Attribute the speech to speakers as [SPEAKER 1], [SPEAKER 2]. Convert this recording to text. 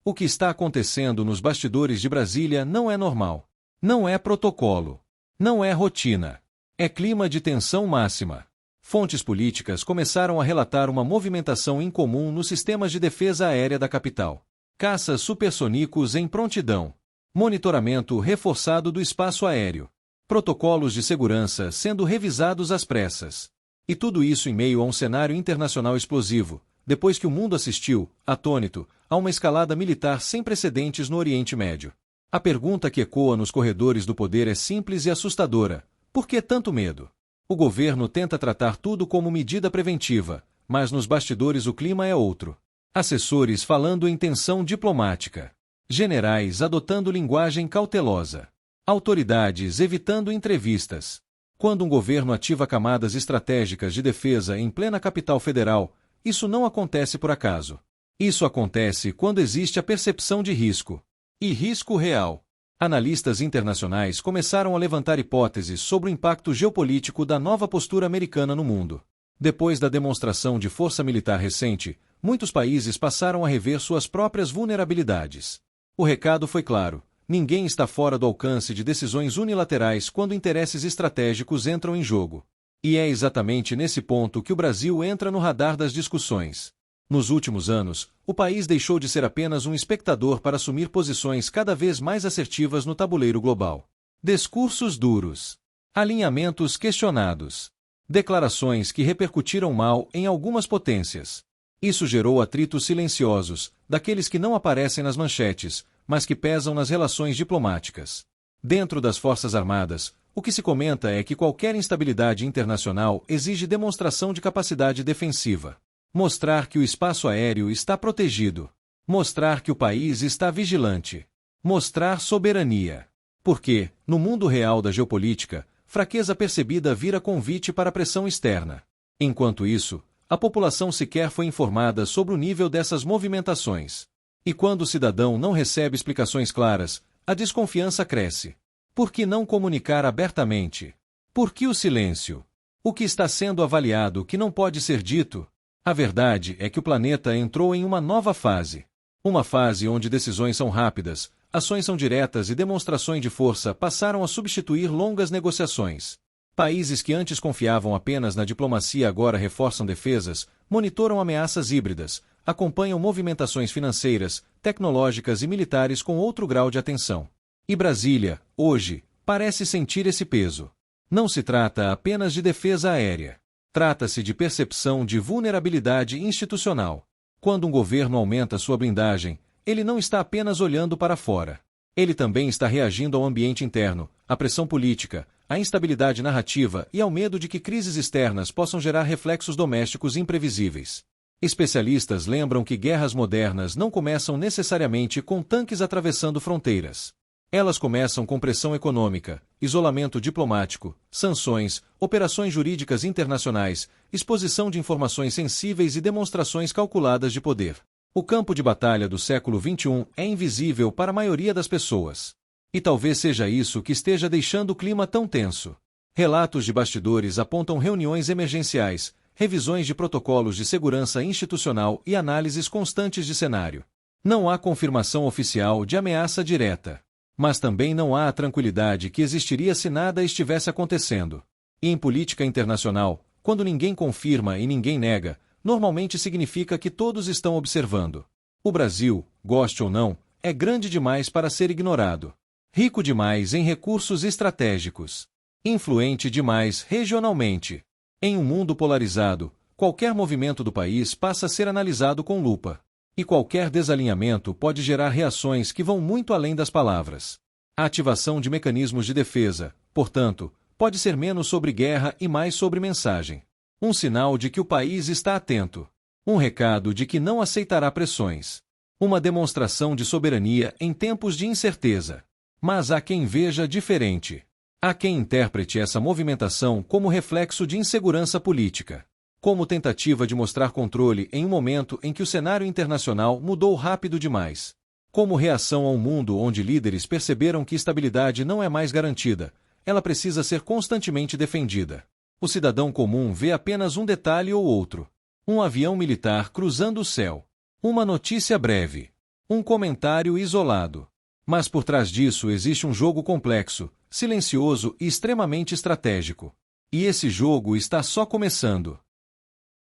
[SPEAKER 1] O que está acontecendo nos bastidores de Brasília não é normal. Não é protocolo. Não é rotina. É clima de tensão máxima. Fontes políticas começaram a relatar uma movimentação incomum nos sistemas de defesa aérea da capital. Caças supersônicos em prontidão. Monitoramento reforçado do espaço aéreo. Protocolos de segurança sendo revisados às pressas. E tudo isso em meio a um cenário internacional explosivo, depois que o mundo assistiu, atônito, a uma escalada militar sem precedentes no Oriente Médio. A pergunta que ecoa nos corredores do poder é simples e assustadora: por que tanto medo? O governo tenta tratar tudo como medida preventiva, mas nos bastidores o clima é outro. Assessores falando em tensão diplomática. Generais adotando linguagem cautelosa. Autoridades evitando entrevistas. Quando um governo ativa camadas estratégicas de defesa em plena capital federal, isso não acontece por acaso. Isso acontece quando existe a percepção de risco. E risco real. Analistas internacionais começaram a levantar hipóteses sobre o impacto geopolítico da nova postura americana no mundo. Depois da demonstração de força militar recente, muitos países passaram a rever suas próprias vulnerabilidades. O recado foi claro: ninguém está fora do alcance de decisões unilaterais quando interesses estratégicos entram em jogo. E é exatamente nesse ponto que o Brasil entra no radar das discussões. Nos últimos anos, o país deixou de ser apenas um espectador para assumir posições cada vez mais assertivas no tabuleiro global. Discursos duros. Alinhamentos questionados. Declarações que repercutiram mal em algumas potências. Isso gerou atritos silenciosos, daqueles que não aparecem nas manchetes, mas que pesam nas relações diplomáticas. Dentro das Forças Armadas, o que se comenta é que qualquer instabilidade internacional exige demonstração de capacidade defensiva. Mostrar que o espaço aéreo está protegido. Mostrar que o país está vigilante. Mostrar soberania. Porque, no mundo real da geopolítica, fraqueza percebida vira convite para pressão externa. Enquanto isso, a população sequer foi informada sobre o nível dessas movimentações. E quando o cidadão não recebe explicações claras, a desconfiança cresce. Por que não comunicar abertamente? Por que o silêncio? O que está sendo avaliado que não pode ser dito? A verdade é que o planeta entrou em uma nova fase. Uma fase onde decisões são rápidas, ações são diretas e demonstrações de força passaram a substituir longas negociações. Países que antes confiavam apenas na diplomacia agora reforçam defesas, monitoram ameaças híbridas, acompanham movimentações financeiras, tecnológicas e militares com outro grau de atenção. E Brasília, hoje, parece sentir esse peso. Não se trata apenas de defesa aérea. Trata-se de percepção de vulnerabilidade institucional. Quando um governo aumenta sua blindagem, ele não está apenas olhando para fora. Ele também está reagindo ao ambiente interno, à pressão política, à instabilidade narrativa e ao medo de que crises externas possam gerar reflexos domésticos imprevisíveis. Especialistas lembram que guerras modernas não começam necessariamente com tanques atravessando fronteiras. Elas começam com pressão econômica, isolamento diplomático, sanções, operações jurídicas internacionais, exposição de informações sensíveis e demonstrações calculadas de poder. O campo de batalha do século XXI é invisível para a maioria das pessoas. E talvez seja isso que esteja deixando o clima tão tenso. Relatos de bastidores apontam reuniões emergenciais, revisões de protocolos de segurança institucional e análises constantes de cenário. Não há confirmação oficial de ameaça direta. Mas também não há a tranquilidade que existiria se nada estivesse acontecendo. E em política internacional, quando ninguém confirma e ninguém nega, normalmente significa que todos estão observando. O Brasil, goste ou não, é grande demais para ser ignorado. Rico demais em recursos estratégicos. Influente demais regionalmente. Em um mundo polarizado, qualquer movimento do país passa a ser analisado com lupa. E qualquer desalinhamento pode gerar reações que vão muito além das palavras. A ativação de mecanismos de defesa, portanto, pode ser menos sobre guerra e mais sobre mensagem. Um sinal de que o país está atento. Um recado de que não aceitará pressões. Uma demonstração de soberania em tempos de incerteza. Mas há quem veja diferente. Há quem interprete essa movimentação como reflexo de insegurança política. Como tentativa de mostrar controle em um momento em que o cenário internacional mudou rápido demais. Como reação a um mundo onde líderes perceberam que estabilidade não é mais garantida, ela precisa ser constantemente defendida. O cidadão comum vê apenas um detalhe ou outro. Um avião militar cruzando o céu. Uma notícia breve. Um comentário isolado. Mas por trás disso existe um jogo complexo, silencioso e extremamente estratégico. E esse jogo está só começando.